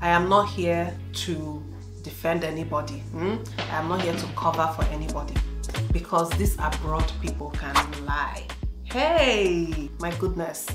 I am not here to defend anybody. I am not here to cover for anybody, because these abroad people can lie. Hey, my goodness.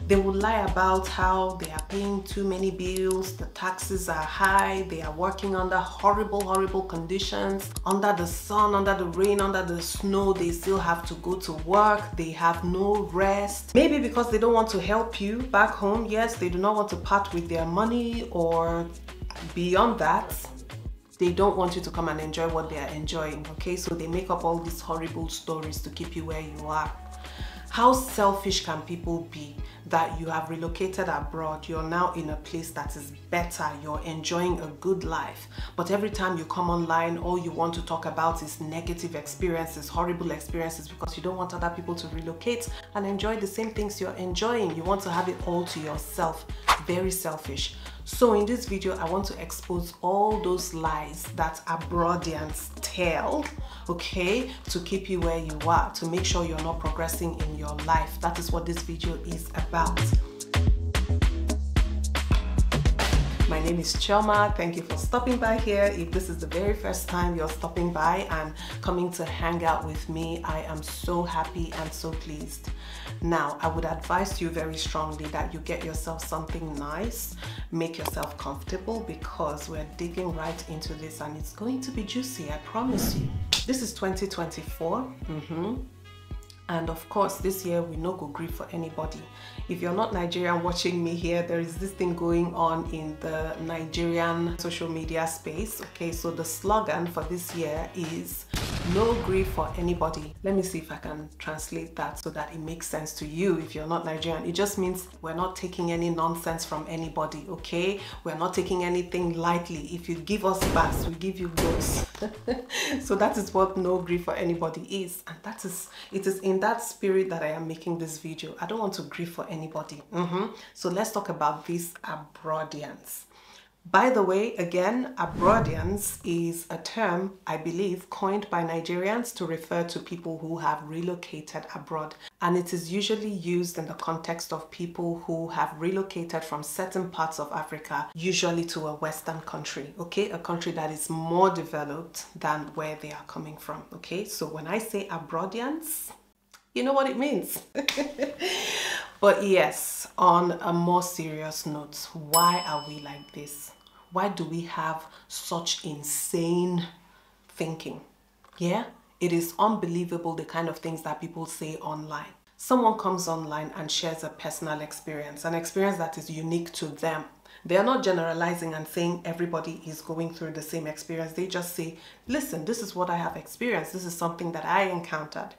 They will lie about how they are paying too many bills, the taxes are high, they are working under horrible conditions, under the sun, under the rain, under the snow. They still have to go to work, they have no rest. Maybe because they don't want to help you back home. Yes, they do not want to part with their money, or beyond that, they don't want you to come and enjoy what they are enjoying, okay? So they make up all these horrible stories to keep you where you are. How selfish can people be that you have relocated abroad, you're now in a place that is better, you're enjoying a good life, but every time you come online, all you want to talk about is negative experiences, horrible experiences, because you don't want other people to relocate and enjoy the same things you're enjoying. You want to have it all to yourself. Very selfish. So in this video, I want to expose all those lies that abroadians tell, okay, to keep you where you are, to make sure you're not progressing in your life. That is what this video is about. My name is Chioma. Thank you for stopping by here. If this is the very first time you're stopping by and coming to hang out with me, I am so happy and so pleased. Now, I would advise you very strongly that you get yourself something nice, make yourself comfortable, because we're digging right into this and it's going to be juicy, I promise you. This is 2024. And of course, this year we no go gree for anybody. If you're not Nigerian watching me here, there is this thing going on in the Nigerian social media space. Okay, so the slogan for this year is no gree for anybody. Let me see if I can translate that so that it makes sense to you if you're not Nigerian. It just means we're not taking any nonsense from anybody, okay? We're not taking anything lightly. If you give us bass, we give you goods. So that is what no gree for anybody is. And it is in that spirit that I am making this video. I don't want to gree for anybody. So let's talk about these abroadians. By the way, again, abroadians is a term, I believe, coined by Nigerians to refer to people who have relocated abroad. And it is usually used in the context of people who have relocated from certain parts of Africa, usually to a Western country, okay? A country that is more developed than where they are coming from, okay? So when I say abroadians, you know what it means. But yes, on a more serious note, why are we like this? Why do we have such insane thinking? Yeah, it is unbelievable the kind of things that people say online. Someone comes online and shares a personal experience, an experience that is unique to them. They are not generalizing and saying everybody is going through the same experience. They just say, listen, this is what I have experienced. This is something that I encountered.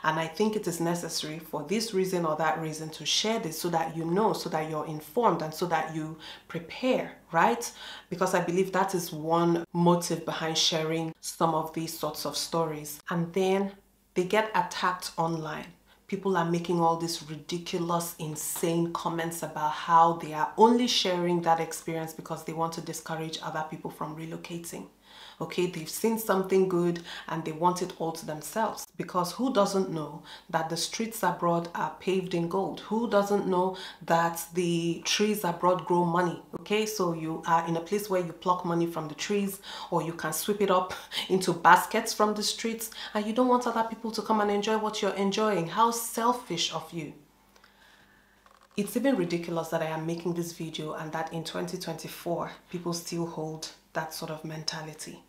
And I think it is necessary for this reason or that reason to share this so that you know, so that you're informed and so that you prepare, right? Because I believe that is one motive behind sharing some of these sorts of stories. And then they get attacked online. People are making all these ridiculous, insane comments about how they are only sharing that experience because they want to discourage other people from relocating. Okay, they've seen something good and they want it all to themselves, because who doesn't know that the streets abroad are paved in gold? Who doesn't know that the trees abroad grow money? Okay, so you are in a place where you pluck money from the trees, or you can sweep it up into baskets from the streets, and you don't want other people to come and enjoy what you're enjoying. How selfish of you. It's even ridiculous that I am making this video and that in 2024 people still hold that sort of mentality.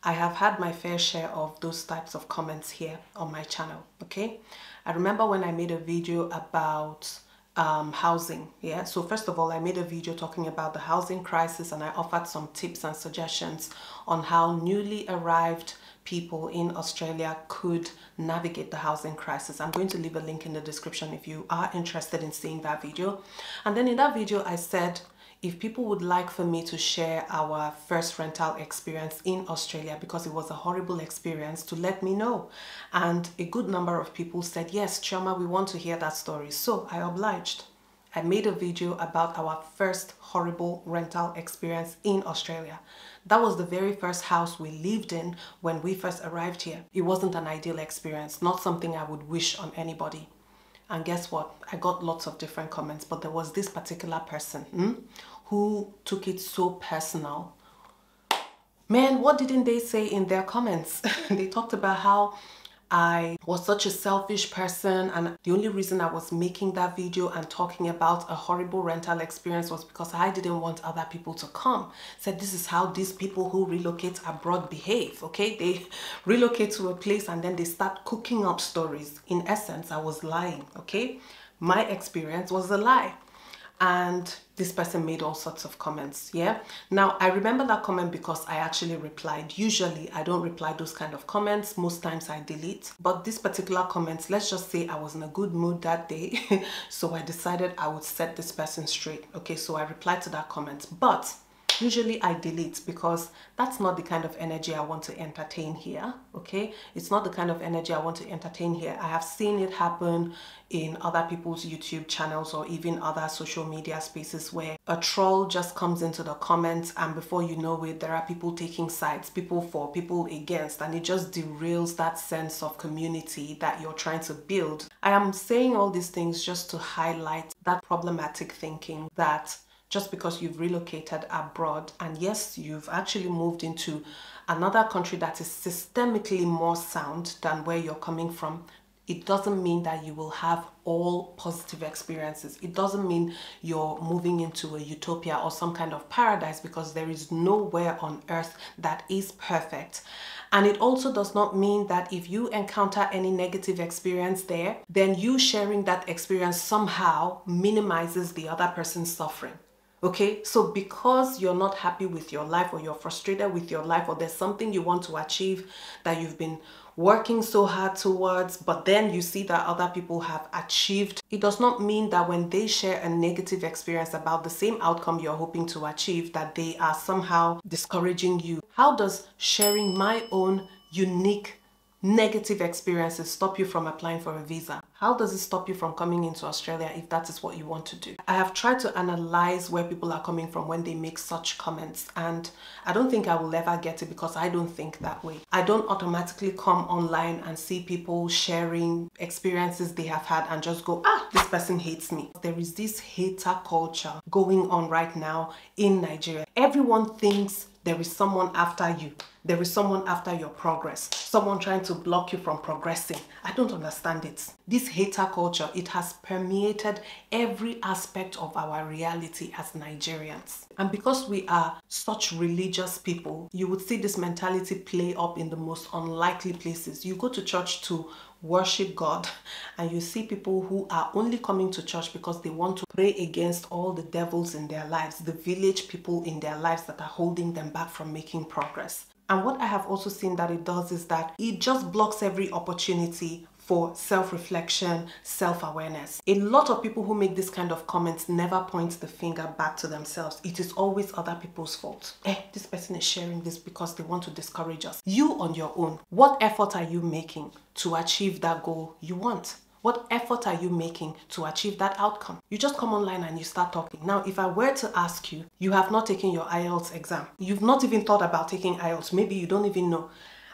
I have had my fair share of those types of comments here on my channel, okay? I remember when I made a video about housing, yeah? So first of all, I made a video talking about the housing crisis, and I offered some tips and suggestions on how newly arrived people in Australia could navigate the housing crisis. I'm going to leave a link in the description if you are interested in seeing that video. And then in that video, I said, if people would like for me to share our first rental experience in Australia, because it was a horrible experience, to let me know. And a good number of people said, yes, Chioma, we want to hear that story. So I obliged. I made a video about our first horrible rental experience in Australia. That was the very first house we lived in when we first arrived here. It wasn't an ideal experience, not something I would wish on anybody. And guess what? I got lots of different comments, but there was this particular person who took it so personal. Man, what didn't they say in their comments? They talked about how I was such a selfish person, and the only reason I was making that video and talking about a horrible rental experience was because I didn't want other people to come. Said this is how these people who relocate abroad behave, okay? They relocate to a place and then they start cooking up stories. In essence, I was lying, okay? My experience was a lie. And this person made all sorts of comments. Yeah, now I remember that comment because I actually replied. Usually I don't reply those kind of comments. Most times I delete, but this particular comment, let's just say I was in a good mood that day. So I decided I would set this person straight. Okay, so I replied to that comment, but usually I delete because that's not the kind of energy I want to entertain here, okay? It's not the kind of energy I want to entertain here. I have seen it happen in other people's YouTube channels or even other social media spaces where a troll just comes into the comments and before you know it, there are people taking sides, people for, people against, and it just derails that sense of community that you're trying to build. I am saying all these things just to highlight that problematic thinking that just because you've relocated abroad and yes, you've actually moved into another country that is systemically more sound than where you're coming from, it doesn't mean that you will have all positive experiences. It doesn't mean you're moving into a utopia or some kind of paradise, because there is nowhere on earth that is perfect. And it also does not mean that if you encounter any negative experience there, then you sharing that experience somehow minimizes the other person's suffering. Okay, so because you're not happy with your life or you're frustrated with your life or there's something you want to achieve that you've been working so hard towards, but then you see that other people have achieved, it does not mean that when they share a negative experience about the same outcome you're hoping to achieve, that they are somehow discouraging you. How does sharing my own unique negative experiences stop you from applying for a visa? How does it stop you from coming into Australia if that is what you want to do? I have tried to analyze where people are coming from when they make such comments, and I don't think I will ever get it because I don't think that way. I don't automatically come online and see people sharing experiences they have had and just go, ah, this person hates me. There is this hater culture going on right now in Nigeria. Everyone thinks there is someone after you. There is someone after your progress. Someone trying to block you from progressing. I don't understand it. This hater culture, it has permeated every aspect of our reality as Nigerians. And because we are such religious people, you would see this mentality play up in the most unlikely places. You go to church to worship God and you see people who are only coming to church because they want to pray against all the devils in their lives, the village people in their lives that are holding them back from making progress. And what I have also seen that it does is that it just blocks every opportunity for self-reflection, self-awareness. A lot of people who make this kind of comments never point the finger back to themselves. It is always other people's fault. This person is sharing this because they want to discourage us. You on your own, what effort are you making to achieve that goal you want? What effort are you making to achieve that outcome? You just come online and you start talking. Now, if I were to ask you, you have not taken your IELTS exam. You've not even thought about taking IELTS. Maybe you don't even know.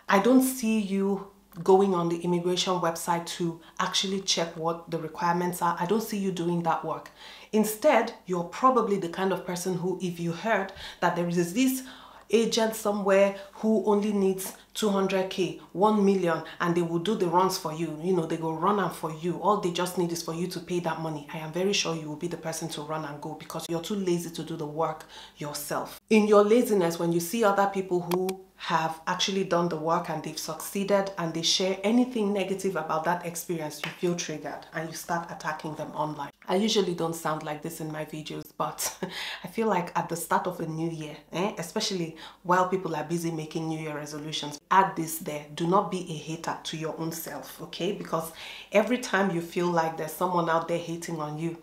I don't see you going on the immigration website to actually check what the requirements are. I don't see you doing that work. Instead, you're probably the kind of person who, if you heard that there is this agent somewhere who only needs 200k, 1 million, and they will do the runs for you, they go run them for you. All they just need is for you to pay that money. I am very sure you will be the person to run and go because you're too lazy to do the work yourself. In your laziness, when you see other people who have actually done the work and they've succeeded and they share anything negative about that experience, you feel triggered and you start attacking them online. I usually don't sound like this in my videos, but I feel like at the start of a new year, especially while people are busy making New Year resolutions, add this there. Do not be a hater to your own self, okay? Because every time you feel like there's someone out there hating on you,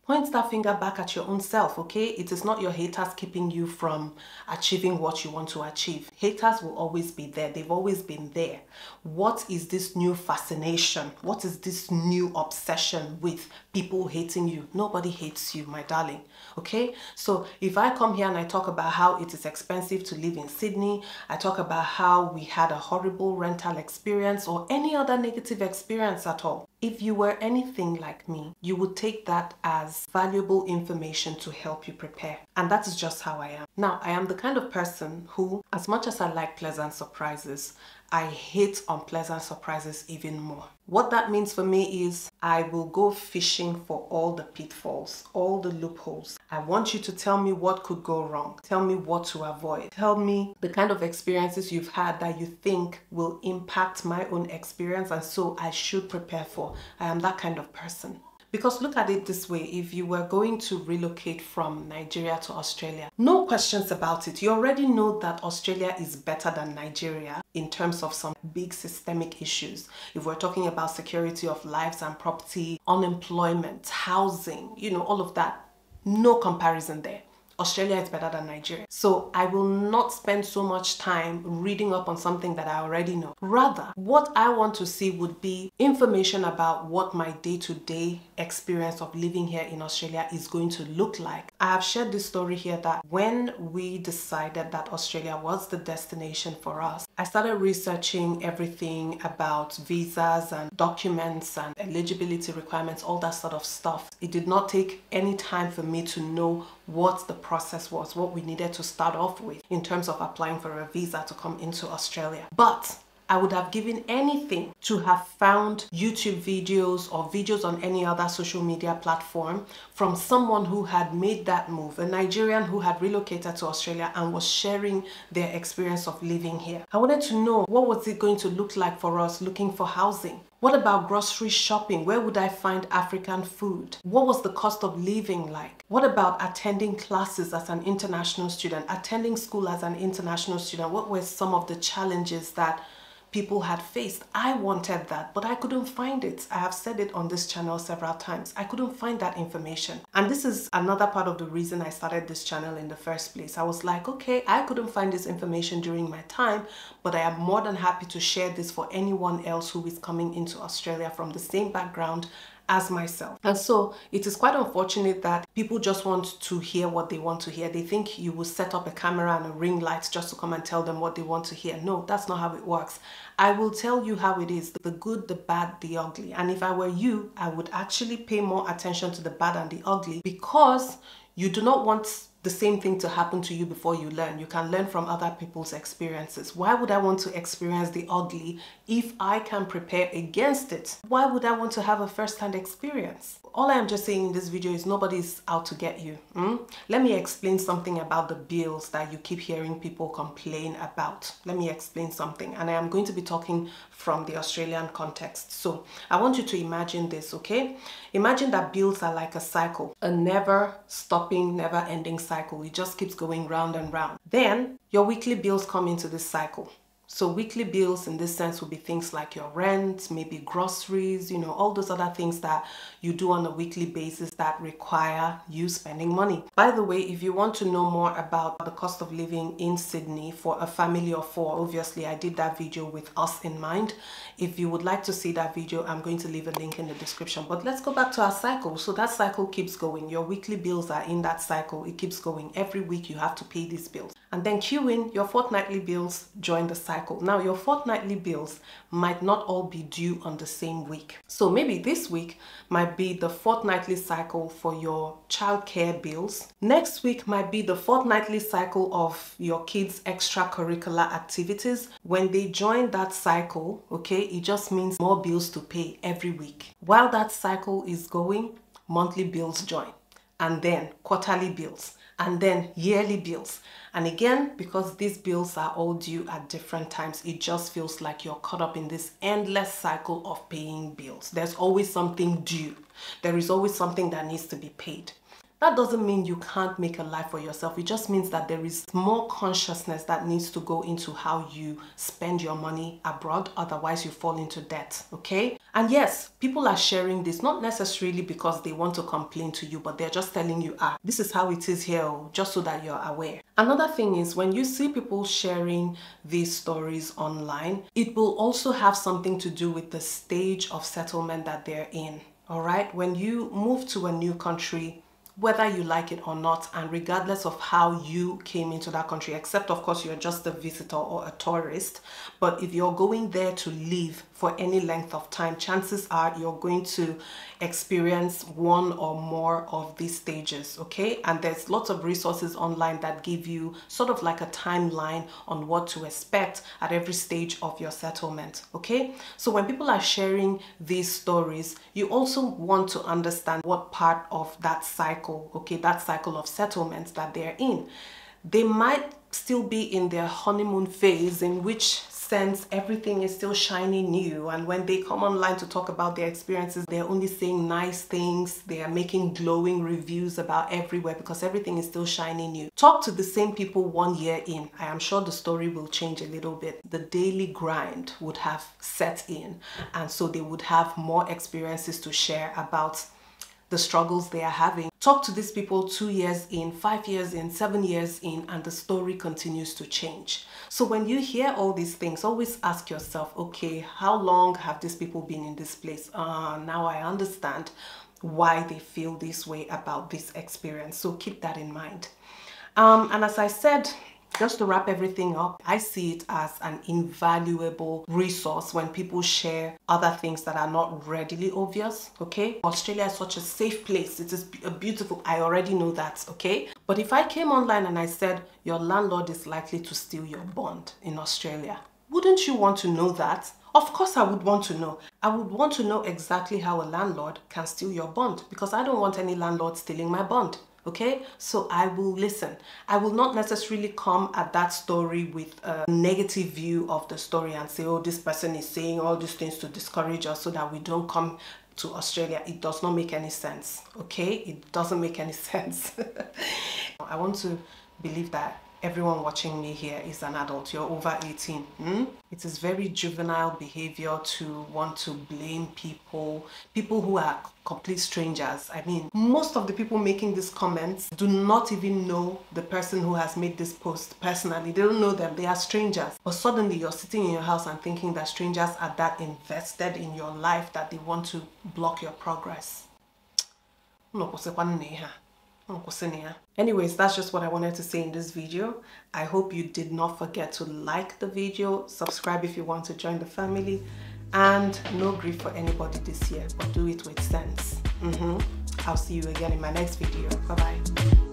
point that finger back at your own self, okay? It is not your haters keeping you from achieving what you want to achieve. Haters will always be there. They've always been there. What is this new fascination? What is this new obsession with people hating you? Nobody hates you, my darling, okay? So if I come here and I talk about how it is expensive to live in Sydney, I talk about how we had a horrible rental experience or any other negative experience at all, If you were anything like me, you would take that as valuable information to help you prepare. And that is just how I am. Now, I am the kind of person who, as much as I like pleasant surprises, I hate unpleasant surprises even more. What that means for me is I will go fishing for all the pitfalls, all the loopholes. I want you to tell me what could go wrong. Tell me what to avoid. Tell me the kind of experiences you've had that you think will impact my own experience and so I should prepare for. I am that kind of person. Because look at it this way, if you were going to relocate from Nigeria to Australia, no questions about it. You already know that Australia is better than Nigeria in terms of some big systemic issues. If we're talking about security of lives and property, unemployment, housing, all of that, no comparison there. Australia is better than Nigeria. So I will not spend so much time reading up on something that I already know. Rather, what I want to see would be information about what my day-to-day experience of living here in Australia is going to look like. I have shared this story here that when we decided that Australia was the destination for us, I started researching everything about visas and documents and eligibility requirements, all that sort of stuff. It did not take any time for me to know what the process was, what we needed to start off with in terms of applying for a visa to come into Australia. But I would have given anything to have found YouTube videos or videos on any other social media platform from someone who had made that move, a Nigerian who had relocated to Australia and was sharing their experience of living here. I wanted to know, what was it going to look like for us looking for housing? What about grocery shopping? Where would I find African food? What was the cost of living like? What about attending classes as an international student, attending school as an international student? What were some of the challenges that people had faced? I wanted that, but I couldn't find it. I have said it on this channel several times. I couldn't find that information. And this is another part of the reason I started this channel in the first place. I was like, okay, I couldn't find this information during my time, but I am more than happy to share this for anyone else who is coming into Australia from the same background as myself. And so it is quite unfortunate that people just want to hear what they want to hear. They think you will set up a camera and a ring light just to come and tell them what they want to hear. No, that's not how it works. I will tell you how it is, the good, the bad, the ugly. And if I were you, I would actually pay more attention to the bad and the ugly, because you do not want the same thing to happen to you before you learn. You can learn from other people's experiences. Why would I want to experience the ugly if I can prepare against it? Why would I want to have a first-hand experience? All I am just saying in this video is nobody's out to get you. Let me explain something about the bills that you keep hearing people complain about. Let me explain something, and I am going to be talking from the Australian context. So I want you to imagine this, okay? Imagine that bills are like a cycle, a never stopping, never ending cycle. It just keeps going round and round. Then your weekly bills come into this cycle. So weekly bills in this sense will be things like your rent, maybe groceries, all those other things that you do on a weekly basis that require you spending money. By the way, if you want to know more about the cost of living in Sydney for a family of 4, obviously I did that video with us in mind. If you would like to see that video, I'm going to leave a link in the description. But let's go back to our cycle. So that cycle keeps going. Your weekly bills are in that cycle. It keeps going. Every week you have to pay these bills. And then cue in your fortnightly bills, join the cycle. Now your fortnightly bills might not all be due on the same week. So maybe this week might be the fortnightly cycle for your childcare bills. Next week might be the fortnightly cycle of your kids' extracurricular activities. When they join that cycle, okay, it just means more bills to pay every week. While that cycle is going, monthly bills join, and then quarterly bills, and then yearly bills. And again, because these bills are all due at different times, it just feels like you're caught up in this endless cycle of paying bills. There's always something due. There is always something that needs to be paid. That doesn't mean you can't make a life for yourself. It just means that there is more consciousness that needs to go into how you spend your money abroad. Otherwise, you fall into debt, okay? And yes, people are sharing this, not necessarily because they want to complain to you, but they're just telling you, this is how it is here, just so that you're aware. Another thing is, when you see people sharing these stories online, it will also have something to do with the stage of settlement that they're in, all right? When you move to a new country, whether you like it or not, and regardless of how you came into that country, except of course you're just a visitor or a tourist, but if you're going there to live for any length of time, chances are you're going to experience one or more of these stages, okay? And there's lots of resources online that give you sort of like a timeline on what to expect at every stage of your settlement, okay? So when people are sharing these stories, you also want to understand what part of that cycle, okay, that cycle of settlement that they're in. They might still be in their honeymoon phase, in which sense everything is still shiny new, and when they come online to talk about their experiences, they're only saying nice things, they are making glowing reviews about everywhere because everything is still shiny new. Talk to the same people 1 year in, I am sure the story will change a little bit. The daily grind would have set in, and so they would have more experiences to share about the struggles they are having. Talk to these people 2 years in, 5 years in, 7 years in, and the story continues to change. So when you hear all these things, always ask yourself, okay, how long have these people been in this place? Now I understand why they feel this way about this experience. So keep that in mind. And as I said, just to wrap everything up, I see it as an invaluable resource when people share other things that are not readily obvious, okay? Australia is such a safe place. It is a beautiful, I already know that, okay? But if I came online and I said, your landlord is likely to steal your bond in Australia, wouldn't you want to know that? Of course I would want to know. I would want to know exactly how a landlord can steal your bond, because I don't want any landlord stealing my bond. Okay, so I will listen. I will not necessarily come at that story with a negative view of the story and say, oh, this person is saying all these things to discourage us so that we don't come to Australia. It does not make any sense. Okay, it doesn't make any sense. I want to believe that everyone watching me here is an adult. You're over 18. It is very juvenile behavior to want to blame people who are complete strangers. I mean, most of the people making these comments do not even know the person who has made this post personally. They don't know them. They are strangers. But suddenly you're sitting in your house and thinking that strangers are that invested in your life that they want to block your progress. Anyways, that's just what I wanted to say in this video. I hope you did not forget to like the video, subscribe if you want to join the family, and no grief for anybody this year, but do it with sense. I'll see you again in my next video. Bye bye.